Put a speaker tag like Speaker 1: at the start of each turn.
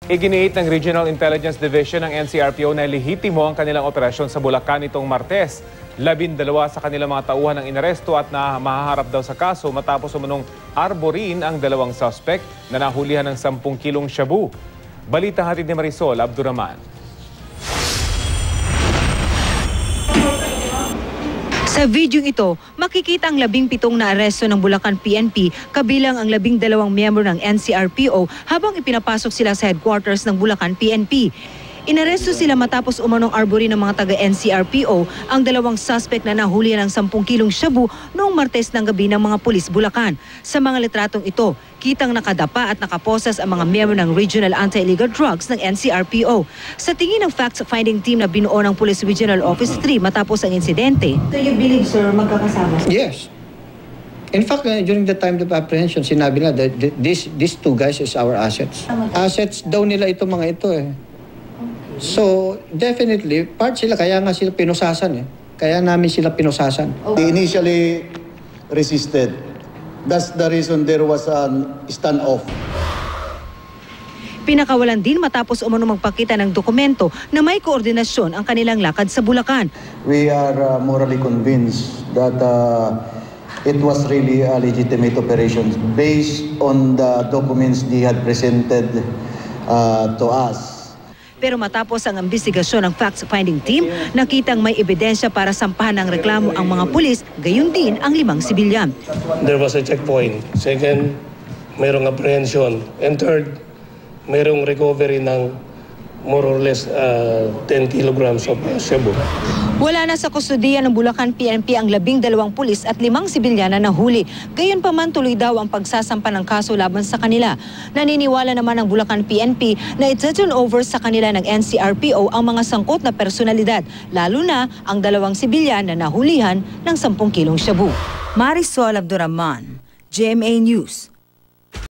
Speaker 1: Iginiit ng Regional Intelligence Division ng NCRPO na lehitimo ang kanilang operasyon sa Bulacan itong Martes. 12 sa kanilang mga tauhan ang inaresto at na mahaharap daw sa kaso matapos umunong arborin ang dalawang suspect na nahulihan ng 10 kilong shabu. Balita hatid ni Marisol Abduraman.
Speaker 2: Sa video ito, makikita ang 17 na aresto ng Bulacan PNP kabilang ang 12 miyembro ng NCRPO habang ipinapasok sila sa headquarters ng Bulacan PNP. Inaresto sila matapos umanong arborin ng mga taga-NCRPO ang dalawang suspect na nahuli ng 10 kilong shabu noong Martes ng gabi ng mga pulis Bulacan. Sa mga litratong ito, kitang nakadapa at nakaposas ang mga miyembro ng Regional Anti-Illegal Drugs ng NCRPO. Sa tingin ng fact-finding team na binuo ng Police Regional Office 3 matapos ang insidente. Do you believe, sir, magkakasama?
Speaker 3: Yes. In fact, during the time of apprehension, sinabi na that these two guys is our assets. Assets daw nila ito mga ito eh. So, definitely, part sila, kaya nga sila pinusasan eh. Kaya namin sila pinusasan.
Speaker 4: They initially resisted. That's the reason there was a standoff.
Speaker 2: Pinakawalan din matapos umano magpakita ng dokumento na may koordinasyon ang kanilang lakad sa Bulacan.
Speaker 4: We are morally convinced that it was really a legitimate operation based on the documents they had presented to us.
Speaker 2: Pero matapos ang investigasyon ng fact-finding team, nakitang may ebidensya para sampahan ng reklamo ang mga pulis, gayon din ang 5 sibilyan.
Speaker 5: There was a checkpoint. Second, mayroong apprehension. And third, mayroong recovery ng more or less 10 kilograms of shabu.
Speaker 2: Wala na sa kustudiya ng Bulacan PNP ang 12 pulis at 5 sibilyan na nahuli. Gayon pa man tuloy daw ang pagsasampa ng kaso laban sa kanila. Naniniwala naman ang Bulacan PNP na i-turn over sa kanila ng NCRPO ang mga sangkot na personalidad, lalo na ang 2 sibilyan na nahulihan ng 10 kilong shabu. Marisol Abduraman, GMA News.